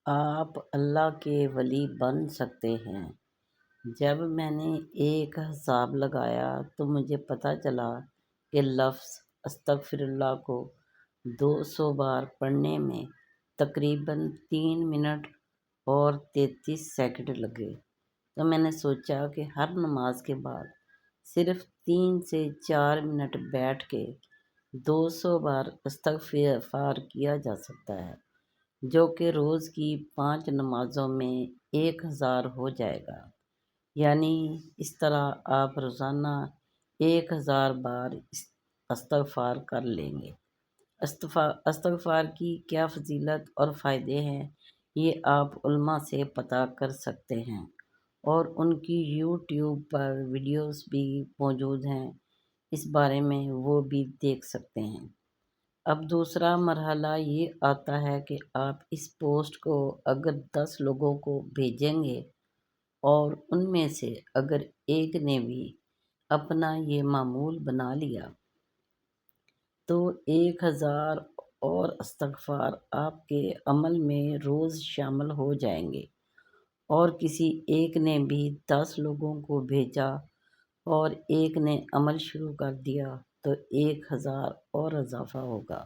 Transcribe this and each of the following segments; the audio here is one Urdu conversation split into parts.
آپ اللہ کے ولی بن سکتے ہیں۔ جب میں نے ایک حساب لگایا تو مجھے پتہ چلا کہ لفظ استغفر اللہ کو 200 بار پڑھنے میں تقریباً 3 منٹ اور 33 سیکنڈ لگے۔ تو میں نے سوچا کہ ہر نماز کے بعد صرف 3 سے 4 منٹ بیٹھ کے 200 بار استغفار کیا جا سکتا ہے، جو کہ روز کی 5 نمازوں میں 1000 ہو جائے گا۔ یعنی اس طرح آپ روزانہ 1000 بار استغفار کر لیں گے۔ استغفار کی کیا فضیلت اور فائدے ہیں، یہ آپ علماء سے پتہ کر سکتے ہیں، اور ان کی یوٹیوب پر ویڈیوز بھی موجود ہیں، اس بارے میں وہ بھی دیکھ سکتے ہیں۔ اب دوسرا مرحلہ یہ آتا ہے کہ آپ اس پوسٹ کو اگر 10 لوگوں کو بھیجیں گے اور ان میں سے اگر ایک نے بھی اپنا یہ معمول بنا لیا تو 1000 اور استغفار آپ کے عمل میں روز شامل ہو جائیں گے، اور کسی ایک نے بھی 10 لوگوں کو بھیجا اور ایک نے عمل شروع کر دیا تو 1000 اور اضافہ ہوگا۔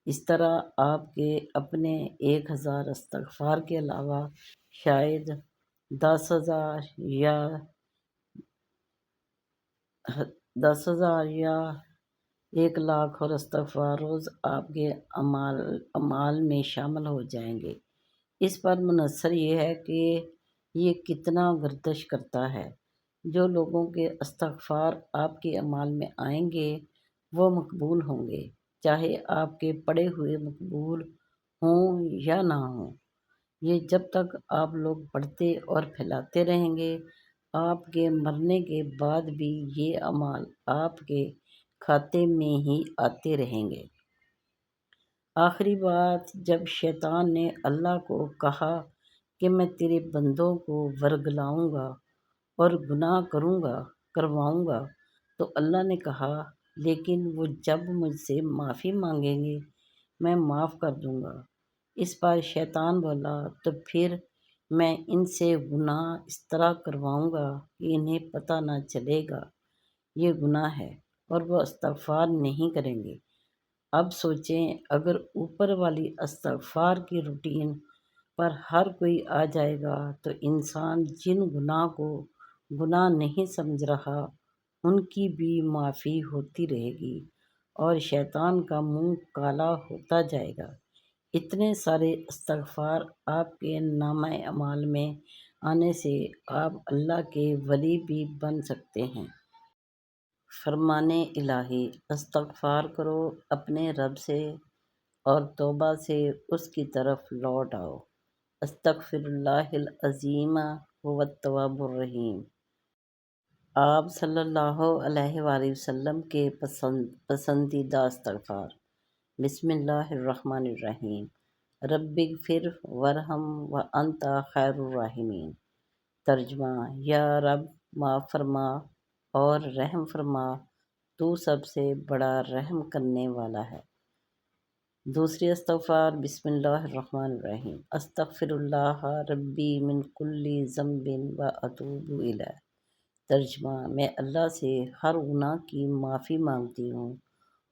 اس طرح آپ کے اپنے 1000 استغفار کے علاوہ شاید 10,000 یا 1,00,000 اور استغفار روز آپ کے اعمال میں شامل ہو جائیں گے۔ اس پر منحصر یہ ہے کہ یہ کتنا گردش کرتا ہے۔ جو لوگوں کے استغفار آپ کے اعمال میں آئیں گے وہ مقبول ہوں گے، چاہے آپ کے پڑھے ہوئے مقبول ہوں یا نہ ہوں۔ یہ جب تک آپ لوگ پڑھتے اور پھیلاتے رہیں گے، آپ کے مرنے کے بعد بھی یہ اعمال آپ کے کھاتے میں ہی آتے رہیں گے۔ آخری بات، جب شیطان نے اللہ کو کہا کہ میں تیرے بندوں کو ورگلاؤں گا اور گناہ کرواؤں گا، تو اللہ نے کہا لیکن وہ جب مجھ سے معافی مانگیں گے میں معاف کر دوں گا۔ اس پر شیطان بولا تو پھر میں ان سے گناہ اس طرح کرواؤں گا کہ انہیں پتہ نہ چلے گا یہ گناہ ہے، اور وہ استغفار نہیں کریں گے۔ اب سوچیں، اگر اوپر والی استغفار کی روٹین پر ہر کوئی آ جائے گا تو انسان جن گناہ کو گناہ نہیں سمجھ رہا ان کی بھی معافی ہوتی رہے گی، اور شیطان کا منہ کالا ہوتا جائے گا۔ اتنے سارے استغفار آپ کے نامہ اعمال میں آنے سے آپ اللہ کے ولی بھی بن سکتے ہیں۔ فرمان الہی: استغفار کرو اپنے رب سے اور توبہ سے اس کی طرف لوٹ آؤ۔ استغفر اللہ العظیم هو التواب الرحیم۔ آپ صلی اللہ علیہ وآلہ وسلم کے پسندیدہ استغفار: بسم اللہ الرحمن الرحیم، رب اغفر وارحم وانت خیر الراحمین۔ ترجمہ: یا رب معاف فرما اور رحم فرما، تو سب سے بڑا رحم کرنے والا ہے۔ دوسری استغفار: بسم اللہ الرحمن الرحیم، استغفر اللہ ربی من کل ذنب واتوب الیہ۔ ترجمہ: میں اللہ سے ہر گناہ کی معافی مانگتی ہوں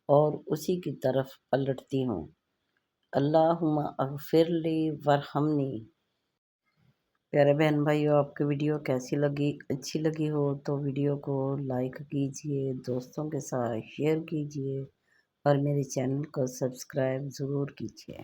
اور اسی کی طرف پلٹتی ہوں۔ اللہم اغفر لی وارحمنی۔ پیارے بہن بھائیو، آپ کی ویڈیو کیسی لگی؟ اچھی لگی ہو تو ویڈیو کو لائک کیجئے، دوستوں کے ساتھ شیئر کیجئے اور میرے چینل کو سبسکرائب ضرور کیجئے۔